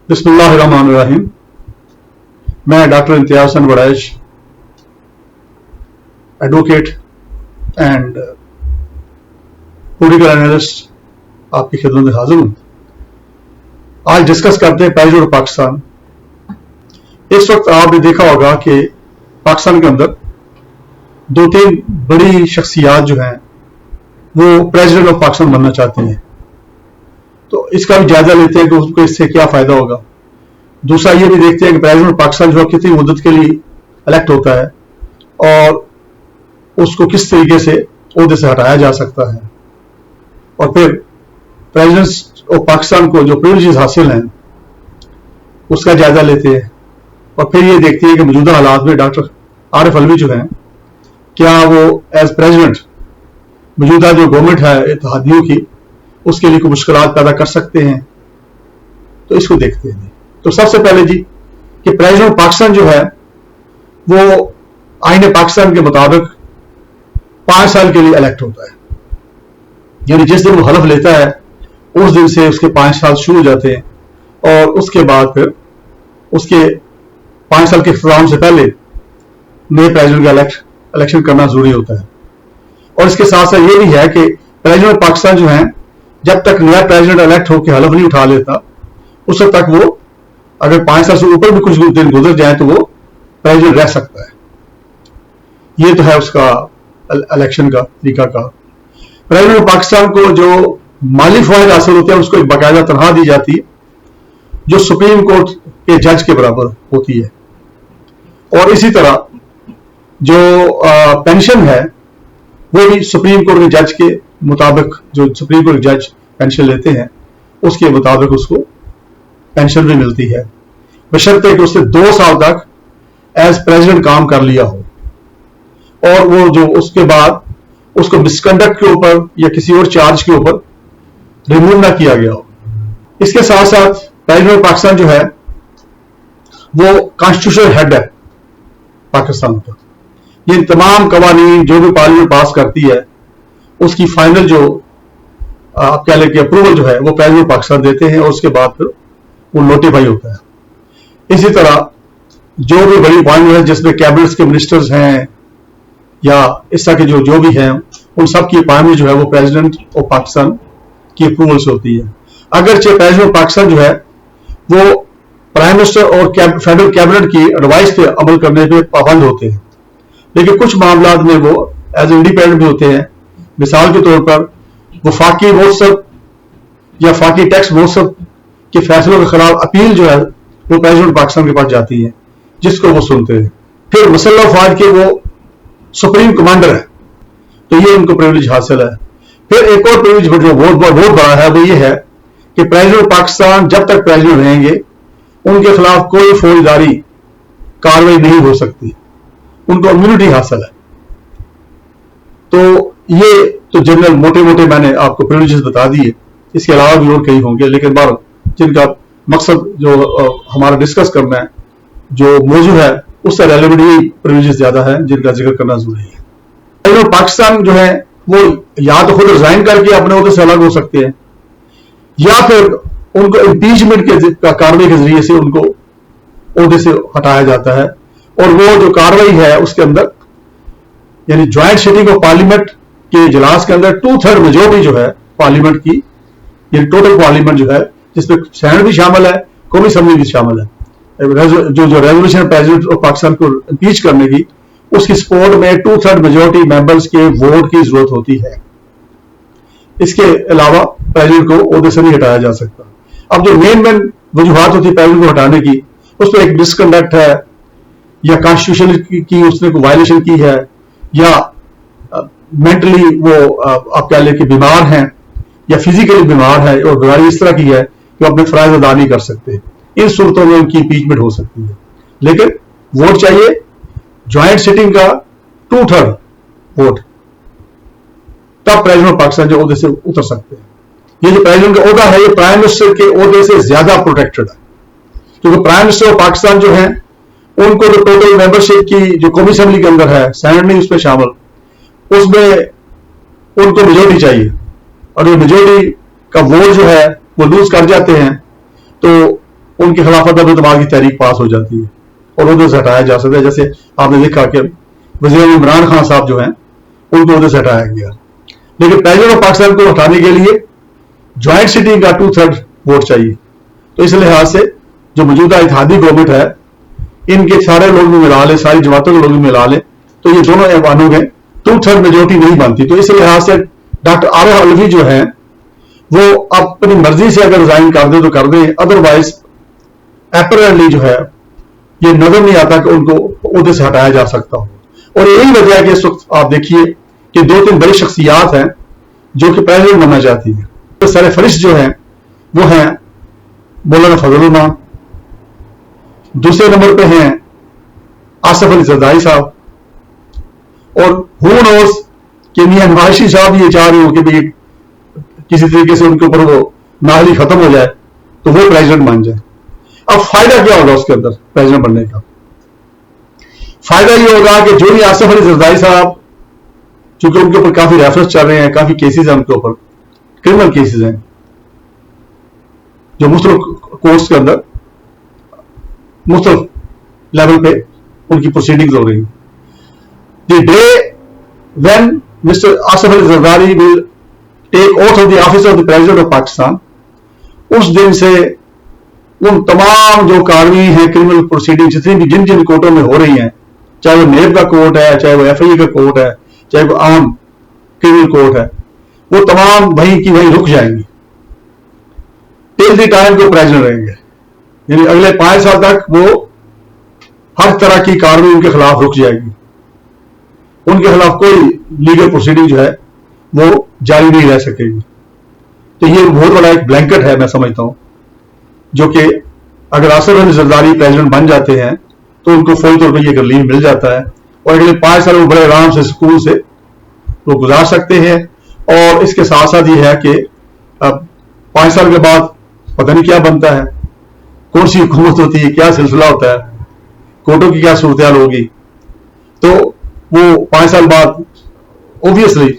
बिस्मिल्लाहिर्रहमानिर्रहीम। मैं doctor Imtiaz Hasan Waraich, advocate and political analyst आपकी खिदमत में हाजिर हूं। आज डिस्कस करते हैं पैरिस और पाकिस्तान। इस वक्त आपने देखा होगा कि पाकिस्तान के अंदर दो तीन बड़ी शख्सियात जो हैं वो प्रेसिडेंट ऑफ पाकिस्तान बनना चाहते हैं, तो इसका भी जायजा लेते हैं कि उसको इससे क्या फायदा होगा। दूसरा ये भी देखते हैं कि प्रेसिडेंट ऑफ पाकिस्तान जो कितनी मुद्दत के लिए इलेक्ट होता है और उसको किस तरीके से ओहदे से हटाया जा सकता है, और फिर प्रेसिडेंट ऑफ पाकिस्तान को जो प्रिविलेजेस हासिल हैं उसका जायजा लेते हैं, और फिर ये देखते हैं कि मौजूदा हालात में डॉक्टर आरिफ अलवी जो हैं क्या वो एज प्रेसिडेंट मौजूदा जो गवर्नमेंट है इत्तेहादियों की उसके लिए कोई मुश्किलात पैदा कर सकते हैं। तो इसको देखते हैं। तो सबसे पहले जी कि प्रेसिडेंट ऑफ पाकिस्तान जो है वो आईने पाकिस्तान के मुताबिक 5 साल के लिए इलेक्ट होता है, यानी जिस दिन वो हलफ लेता है उस दिन से उसके 5 साल शुरू हो जाते हैं, और उसके बाद फिर उसके 5 साल के इख्तिताम से पहले नए प्रेसिडेंट का इलेक्शन करना जरूरी होता है। और इसके साथ साथ ये भी है कि प्रेसिडेंट ऑफ पाकिस्तान जो है जब तक नया प्रेसिडेंट इलेक्ट होकर हलफ नहीं उठा लेता उस वक्त तक वो अगर 5 साल से ऊपर भी कुछ दिन गुजर जाए तो वो प्रेसिडेंट रह सकता है। ये तो है उसका इलेक्शन का तरीका का। प्रेसिडेंट ऑफ पाकिस्तान को जो माली फवायद हासिल होते हैं उसको एक बाकायदा तनख्वाह दी जाती है जो सुप्रीम कोर्ट के जज के बराबर होती है, और इसी तरह जो पेंशन है वो भी सुप्रीम कोर्ट के जज के मुताबिक, जो सुप्रीम कोर्ट जज पेंशन लेते हैं उसके मुताबिक उसको पेंशन भी मिलती है, बशर्ते कि उसने 2 साल तक एज प्रेसिडेंट काम कर लिया हो और वो जो उसके बाद उसको मिसकंडक्ट के ऊपर या किसी और चार्ज के ऊपर रिमूव ना किया गया हो। इसके साथ साथ प्रेसिडेंट ऑफ पाकिस्तान जो है वो कॉन्स्टिट्यूशनल हेड है पाकिस्तान का। ये तमाम कवानीन जो भी पार्लियामेंट पास करती है उसकी फाइनल जो आप कह लें कि अप्रूवल जो है वो प्रेसिडेंट ऑफ पाकिस्तान देते हैं, और उसके बाद फिर वो नोटिफाई होता है। इसी तरह जो भी बड़ी अपॉइंटमेंट है जिसमें कैबिनेट के मिनिस्टर्स हैं या इस तरह के जो भी हैं उन सब की अपॉइंटमेंट जो है वो प्रेसिडेंट ऑफ पाकिस्तान की अप्रूवल से होती है। अगरचे प्रेसिडेंट ऑफ पाकिस्तान जो है वो प्राइम मिनिस्टर और फेडरल कैबिनेट की एडवाइस पे अमल करने पे पाबंद होते हैं, लेकिन कुछ मामलात में वो एज इंडिपेंडेंट भी होते हैं। मिसाल के तौर पर वफाकी महोत्सव या फाकी टैक्स महोत्सव के फैसलों के खिलाफ अपील जो है वो प्रेसिडेंट पाकिस्तान के पास जाती है जिसको वो सुनते हैं। फिर मुसल्लह अफवाज के वो सुप्रीम कमांडर है, तो ये उनको प्रिविलेज हासिल है। फिर एक और प्रिविलेज जो बहुत बड़ा है वो ये है कि प्रेसिडेंट ऑफ पाकिस्तान जब तक प्रेसिडेंट रहेंगे उनके खिलाफ कोई फौजदारी कार्रवाई नहीं हो सकती, उनको इम्यूनिटी हासिल है। तो ये तो जनरल मोटे मोटे मैंने आपको प्रिविलेजेस बता दिए, इसके अलावा भी और कई होंगे, लेकिन बार जिनका मकसद जो हमारा डिस्कस करना है जो मौजू है उससे रेलेवेंट ही प्रिविलेजेस ज्यादा है जिनका जिक्र करना जरूरी है। तो पाकिस्तान जो है वो या तो खुद रिजाइन करके अपने ओहदे से अलग हो सकते हैं या फिर उनको इम्पीचमेंट के कार्रवाई के जरिए से उनको ओहदे से हटाया जाता है, और वो जो कार्रवाई है उसके अंदर यानी ज्वाइंट सिटिंग ऑफ पार्लियामेंट के इजलास के अंदर 2/3 मेजोरिटी जो है पार्लियामेंट की, यानी टोटल पार्लियामेंट जो है जिसमें सेनेट भी शामिल है, कौमी असेंबली भी शामिल है, जो रेजोल्यूशन प्रेसिडेंट ऑफ पाकिस्तान को इम्पीच करने की उसकी सपोर्ट में 2/3 मेजोरिटी मेंबर्स के वोट की जरूरत होती है। इसके अलावा प्रेसिडेंट को ओहदे से नहीं हटाया जा सकता। अब जो मेन वजूहात होती है प्रेसिडेंट को हटाने की, उसमें एक मिसकंडक्ट है या कॉन्स्टिट्यूशन की उसने कोई वायलेशन की है या मेंटली वो आप कह लें कि बीमार हैं या फिजिकली बीमार है और बीमारी इस तरह की है कि वो अपने फराइज अदा नहीं कर सकते। इन सूरतों में उनकी इम्पीचमेंट हो सकती है, लेकिन वोट चाहिए ज्वाइंट सिटिंग का 2/3 वोट, तब प्रेसिडेंट ऑफ पाकिस्तान जो ओहदे से उतर सकते हैं। ये जो प्रेसिडेंट का ओहदा है ये प्राइम मिनिस्टर के ओहदे से ज्यादा प्रोटेक्टेड है, क्योंकि प्राइम मिनिस्टर ऑफ पाकिस्तान जो है उनको जो टोटल मेंबरशिप की जो कौमी असेंबली के अंदर है, सेनेट नहीं उसमें शामिल, उसमें उनको मेजोरिटी चाहिए, और जो मेजोरिटी का वोट जो है वो लूज कर जाते हैं तो ان کے خلاف عدم اعتماد کی تحریک پاس ہو جاتی ہے اور عہدے سے ہٹایا جا سکتا ہے. جیسے آپ نے دیکھا کہ وزیر عمران خان صاحب جو ہیں ان کو عہدے سے ہٹایا گیا. لیکن پریزیڈنٹ آف پاکستان کو ہٹانے کے لیے جوائنٹ سٹنگ کا 2/3 ووٹ چاہیے. تو اس لحاظ سے جو موجودہ اتحادی گورنمنٹ ہے ان کے سارے لوگ بھی ملا لیں, ساری جماعتوں کے لوگ بھی ملا لیں تو یہ دونوں ایوانوں میں 2/3 میجورٹی نہیں بنتی. تو اس لحاظ سے ڈاکٹر عارف علوی جو ہیں وہ اپنی مرضی سے اگر ریزائن کر دیں تو کر دیں, ادروائز اپیرنٹلی جو ہے یہ نظر نہیں آتا کہ ان کو عہدے سے ہٹایا جا سکتا ہو. اور یہی وجہ ہے کہ اس وقت آپ دیکھیے کہ 2-3 بڑی شخصیات ہیں جو کہ پریزیڈنٹ بننا چاہتی ہیں. سر فہرست جو ہیں وہ ہیں مولانا فضل الرحمان, دوسرے نمبر پہ ہیں آصف علی زرداری صاحب, اور ہو نوز کہ میاں نوازی صاحب یہ چاہ رہے ہو کہ بھی کسی طریقے سے ان کے اوپر وہ نااہلی ختم ہو جائے تو وہ پریزیڈنٹ بن جائے. اب فائدہ کیا ہوگا اس کے اندر پریزیڈنٹ بننے کا؟ فائدہ یہ ہوگا کہ جو ہی آصف علی زرداری صاحب, چونکہ ان کے اوپر کافی ریفرنس چل رہے ہیں, کافی کیسز ہیں ان کے اوپر, کرمنل کیسز ہیں جو مختلف کورٹس کے اندر مختلف لیول پہ ان کی پروسیڈنگز ہو رہی ہیں. The day when Mr Asif Ali Zardari will take oath of the office of the president of Pakistan, اس دن سے ان تمام جو کارروائی ہیں کرمنل پروسیڈنگ جتنی بھی جن جن کورٹوں میں ہو رہی ہیں, چاہے وہ نیب کا کورٹ ہے, چاہے وہ ایف آئی اے کا کورٹ ہے, چاہے وہ عام کرمنل کورٹ ہے, وہ تمام وہیں کی وہیں رک جائیں گی ٹل دی ٹائم کو پریزیڈنٹ رہیں گے. یعنی اگلے 5 سال تک وہ ہر طرح کی کارروائی ان کے خلاف رک جائے گی, ان کے خلاف کوئی لیگل پروسیڈنگ جو ہے وہ جاری نہیں رہ سکے گی. تو یہ بہت بڑا ایک بلینکٹ ہے میں سمجھتا ہوں, جو کہ اگر آصف علی زرداری پریزیڈنٹ بن جاتے ہیں تو ان کو فوری طور پر یہ ریلیف مل جاتا ہے اور اگلے 5 سال وہ بڑے آرام سے سکون سے وہ گزار سکتے ہیں. اور اس کے ساتھ ساتھ یہ ہے کہ اب 5 سال کے بعد پتہ نہیں کیا بنتا ہے, کون سی حکومت ہوتی ہے, کیا سلسلہ ہوتا ہے, کورٹوں کی کیا صورتحال ہوگی. تو وہ 5 سال بعد اوبیسلی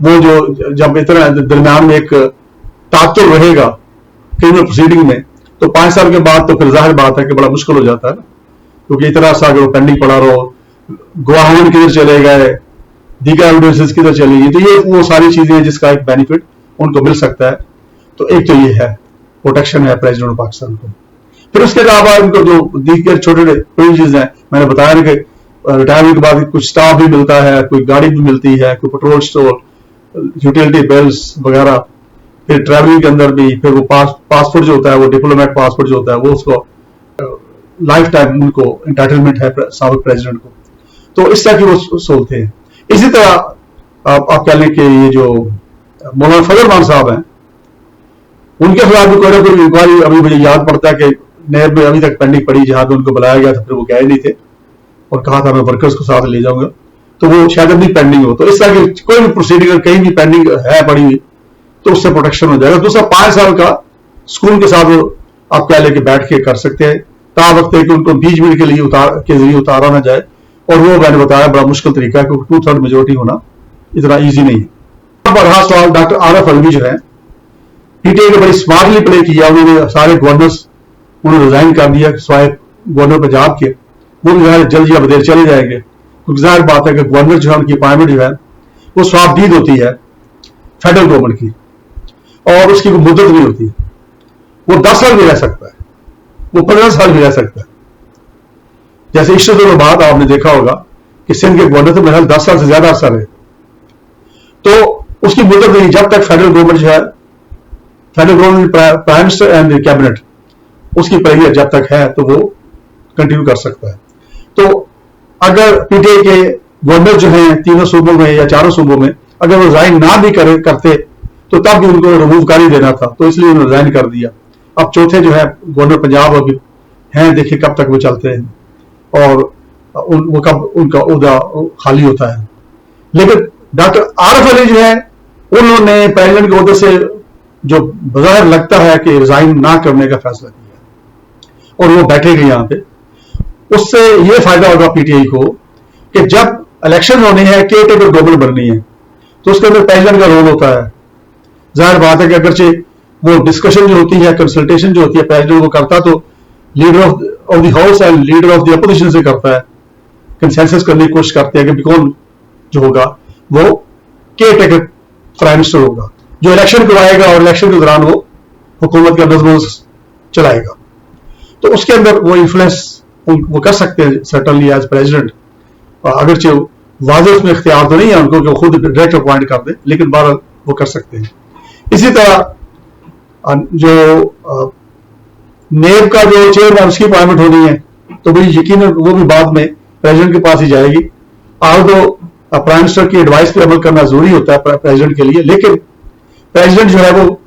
وہ جو جب اتنا درمیان میں ایک تعطل رہے گا کرمنل پروسیڈنگ میں, تو 5 سال کے بعد تو پھر ظاہر بات ہے کہ بڑا مشکل ہو جاتا ہے نا, کیونکہ اتنا سا اگر پینڈنگ پڑا رہو, گواہان کدھر چلے گئے, دیگر ایویڈنسز کدھر چلی گئی, تو یہ وہ ساری چیزیں ہیں جس کا ایک بینیفٹ ان کو مل سکتا ہے. تو ایک تو یہ ہے پروٹیکشن ہے پریزیڈنٹ آف پاکستان کو. پھر اس کے علاوہ ان کو جو دیگر چھوٹے پروویژنز ہیں, میں نے بتایا نا کہ ریٹائرمنٹ کے بعد کچھ اسٹاف بھی ملتا ہے, کوئی گاڑی بھی ملتی ہے, کوئی پیٹرول اسٹور, یوٹیلٹی بلز وغیرہ, پھر ٹریولنگ کے اندر بھی, پھر وہ پاسپورٹ جو ہوتا ہے وہ ڈپلومیٹ پاسپورٹ جو ہوتا ہے وہ اس کو لائف ٹائم ان کو انٹائٹلمنٹ ہے سابق پریزیڈنٹ کو. تو اس طرح کی وہ سہولتیں ہیں. اسی طرح آپ کہہ لیں کہ یہ جو مولانا فضل الرحمان صاحب ہیں ان کے خلاف بھی کوئی نہ کوئی انکوائری, ابھی مجھے یاد پڑتا ہے کہ نیب میں ابھی تک پینڈنگ پڑی, جہاں پہ ان کو بلایا گیا تھا پھر وہ گئے نہیں تھے اور کہا تھا میں ورکرز کو ساتھ لے جاؤں گا, تو وہ شاید ابھی پینڈنگ ہو. تو اس طرح کی کوئی بھی پروسیڈنگ کہیں بھی پینڈنگ ہے پڑی ہوئی تو اس سے پروٹیکشن ہو جائے گا. دوسرا 5 سال کا اسکول کے ساتھ آپ کہہ لیں کہ بیٹھ کے کر سکتے ہیں, تا وقت ہے کہ ان کو امپیچمنٹ کے ذریعے اتارا نہ جائے, اور وہ میں نے بتایا بڑا مشکل طریقہ ہے کیونکہ 2/3 میجورٹی ہونا اتنا ایزی نہیں ہے. بڑا سوال ڈاکٹر عارف علوی جو ہے پی ٹی آئی نے بڑی اسمارٹلی پلے کیا, انہوں نے سارے گورنرز انہوں نے ریزائن کر دیا سوائے گورنر پنجاب کے, وہ بھی ظاہر جلد یا بدیر چلے جائیں گے, کیونکہ ظاہر بات ہے کہ گورنر جو ہے ان کی اپائنٹمنٹ جو ہے وہ سواب دید ہوتی ہے فیڈرل گورنمنٹ کی, اور اس کی کوئی مدت نہیں ہوتی, وہ 10 سال بھی رہ سکتا ہے, وہ 15 سال بھی رہ سکتا ہے. جیسے عشرت بعد آپ نے دیکھا ہوگا کہ سندھ کے گورنر تو محل 10 سال سے زیادہ عرصہ رہے, تو اس کی مدت نہیں, جب تک فیڈرل گورنمنٹ جو ہے federal government prime minister and cabinet اس کی پریویت جب تک ہے تو وہ کنٹینیو کر سکتا ہے. تو اگر پی ٹی آئی کے گورنر جو ہیں 3 صوبوں میں یا 4 صوبوں میں اگر وہ ریزائن نہ بھی کرتے تو تب بھی ان کو ریموو کر ہی دینا تھا, تو اس لیے انہوں نے ریزائن کر دیا. اب چوتھے جو ہے گورنر پنجاب ابھی ہیں, دیکھیں کب تک وہ چلتے ہیں اور وہ کب ان کا عہدہ خالی ہوتا ہے. لیکن ڈاکٹر عارف علی جو ہے انہوں نے پریزیڈنٹ کے عہدے سے جو بظاہر لگتا ہے کہ ریزائن نہ کرنے کا فیصلہ کیا اور وہ بیٹھے گئے یہاں پہ, اس سے یہ فائدہ ہوگا پی ٹی آئی کو کہ جب الیکشن ہونے ہیں کیئر ٹیکر گورنمنٹ بننی ہے تو اس کے اندر پریزیڈنٹ کا رول ہوتا ہے. ظاہر بات ہے کہ اگرچہ وہ ڈسکشن جو ہوتی ہے, کنسلٹیشن جو ہوتی ہے پریزیڈنٹ کو کرتا تو leader of the house and leader of the opposition से करता है, कंसेंसस करने की कोशिश करते हैं कि कौन जो होगा वो केयर टेकर प्राइम मिनिस्टर होगा, जो इलेक्शन करवाएगा और इलेक्शन के दौरान वो हुकूमत का नज़्म चलाएगा। तो उसके अंदर वो इन्फ्लुएंस वो कर सकते हैं सर्टनली एज प्रेसिडेंट, अगरचे वाज़ेह उसमें इख्तियार तो नहीं है उनको कि वो खुद डायरेक्ट अपॉइंट कर दे, लेकिन बहरहाल वो कर सकते हैं। इसी तरह जो नेब का जो चेयरमैन उसकी अपॉइंटमेंट होनी है तो भी यकीनन वो भी बाद में प्रेसिडेंट के पास ही जाएगी। आल्दो प्राइम मिनिस्टर की एडवाइस पे अमल करना जरूरी होता है प्रेसिडेंट के लिए, लेकिन प्रेसिडेंट जो है वो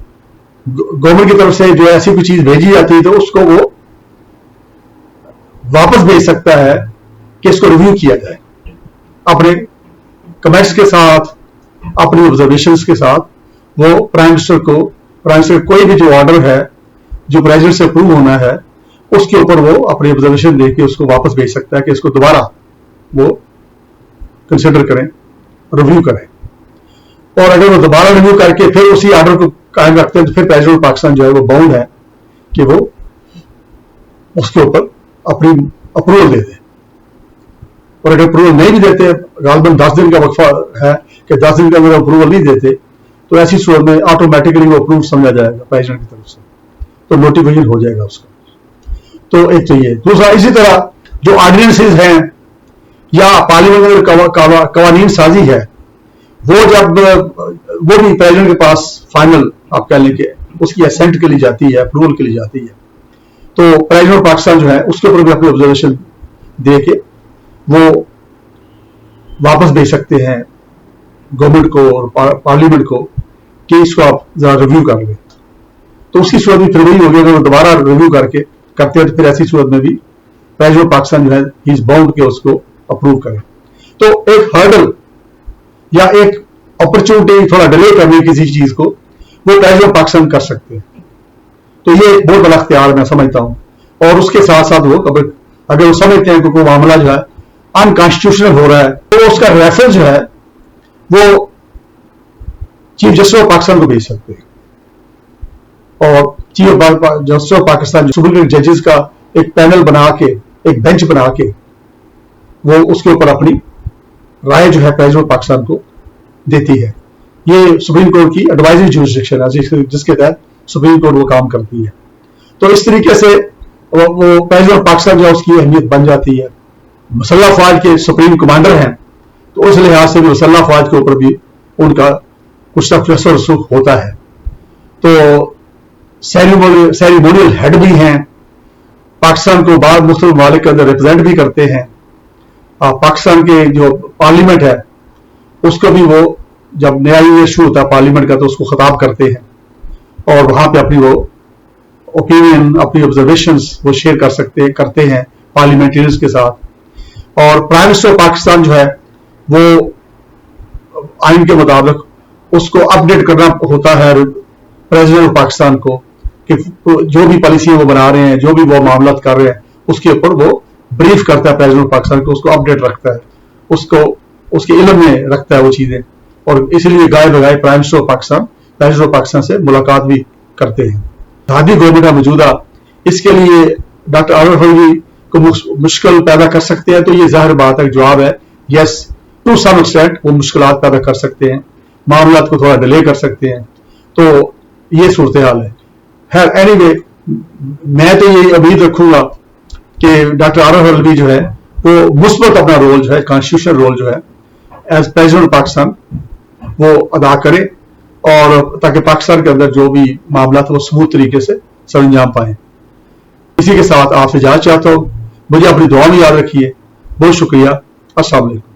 गवर्नमेंट की तरफ से जो ऐसी कोई चीज भेजी जाती है तो उसको वो वापस भेज सकता है कि इसको रिव्यू किया जाए अपने कमेंट्स के साथ, अपनी ऑब्जर्वेशंस के साथ। वो प्राइम मिनिस्टर कोई भी जो ऑर्डर है जो प्रेसिडेंट से अप्रूव होना है उसके ऊपर वो अपनी ऑब्जर्वेशन देके उसको वापस भेज सकता है कि इसको दोबारा वो कंसिडर करें, रिव्यू करें। और अगर वो दोबारा रिव्यू करके फिर उसी ऑर्डर को कायम रखते हैं तो फिर प्रेसिडेंट पाकिस्तान जो है वो बाउंड है कि वो उसके ऊपर अपनी अप्रूवल दे दे। और अगर अप्रूवल नहीं भी देते, गालबन 10 दिन का वक्फा है कि 10 दिन के अंदर अप्रूवल नहीं देते, तो ऐसी सूरत में ऑटोमेटिकली वो अप्रूव समझा जाएगा प्रेसिडेंट की तरफ से, तो नोटिफिकेशन हो जाएगा उसका। तो एक तो ये, दूसरा इसी तरह जो ऑर्डिनेंसेस हैं या पार्लियामेंट में कवानीन साजी है वो जब वो भी प्रेसिडेंट के पास फाइनल आप कह लें कि उसकी असेंट के लिए जाती है, अप्रूवल के लिए जाती है, तो प्रेसिडेंट पाकिस्तान जो है उसके ऊपर भी अपनी ऑब्जर्वेशन दे के वो वापस भेज सकते हैं गवर्नमेंट को और पार्लियामेंट को कि इसको आप जरा रिव्यू कर लें। तो उसकी सूरत में फिर वही होगी, अगर वो दोबारा रिव्यू करते हैं तो फिर ऐसी सूरत में भी प्रेसिडेंट पाकिस्तान जो है ही इज बाउंड के उसको अप्रूव करें। तो एक हर्डल या एक अपॉर्चुनिटी थोड़ा डिले करने किसी चीज को वो प्रेसिडेंट पाकिस्तान कर सकते हैं। तो ये बहुत बड़ा इख्तियार मैं समझता हूं। और उसके साथ साथ वो अगर वो समझते हैं कि कोई मामला जो है अनकॉन्स्टिट्यूशनल हो रहा है तो उसका रेफरेंस जो है वो चीफ जस्टिस ऑफ पाकिस्तान को भेज सकते हैं। और chief justice of Pakistan supreme court जजेस का एक पैनल बना के, एक बेंच बना के वो उसके ऊपर अपनी राय जो है प्रेसिडेंट पाकिस्तान को देती है। ये सुप्रीम कोर्ट की एडवाइजरी जुरिसडिक्शन है जिसके तहत सुप्रीम कोर्ट वो काम करती है। तो इस तरीके से वो प्रेसिडेंट पाकिस्तान जो है उसकी अहमियत बन जाती है। मुसल्लह फौज के सुप्रीम कमांडर हैं तो उस लिहाज से भी मुसल्लह फौज के ऊपर भी उनका कुछ फैसला रसूख होता है। तो सेरेमोनियल हेड भी हैं, पाकिस्तान को बाद मुख्तलिफ ममालिक के अंदर रिप्रेजेंट भी करते हैं। पाकिस्तान के जो पार्लियामेंट है उसको भी वो जब नया ईयर शुरू होता है पार्लियामेंट का तो उसको खिताब करते हैं और वहां पे अपनी वो ओपिनियन, अपनी ऑब्जर्वेशंस वो शेयर करते हैं पार्लियामेंटेरियंस के साथ। और प्राइम मिनिस्टर पाकिस्तान जो है वो आइन के मुताबिक उसको अपडेट करना होता है प्रेसिडेंट ऑफ पाकिस्तान को कि जो भी पॉलिसी वो बना रहे हैं, जो भी वो मामला कर रहे हैं उसके ऊपर वो ब्रीफ करता है प्रेसिडेंट ऑफ पाकिस्तान को, उसको अपडेट रखता है, उसको उसके इल्म में रखता है वो चीजें। और इसलिए गाय बगाए prime minister of Pakistan president of Pakistan से मुलाकात भी करते हैं। हादी गवर्नमेंट है मौजूदा, इसके लिए डॉक्टर आरिफ अलवी को मुश्किल पैदा कर सकते हैं, तो ये जाहिर बात है जवाब है यस, टू सम एक्सटेंट वो मुश्किलात पैदा कर सकते हैं, मामलात को थोड़ा डिले कर सकते हैं। तो ये सूरत हाल है। खैर एनीवे, मैं तो ये उम्मीद रखूंगा कि डॉक्टर आरिफ अलवी जो है वो मुस्बत अपना रोल जो है, कॉन्स्टिट्यूशनल रोल जो है एज प्रेसिडेंट पाकिस्तान वो अदा करे और ताकि पाकिस्तान के अंदर जो भी मामला वो स्मूथ तरीके से सरंजाम पाए। इसी के साथ आपसे इजाजत चाहता हूं, मुझे अपनी दुआ में याद रखिए। बहुत शुक्रिया। अस्सलाम वालेकुम।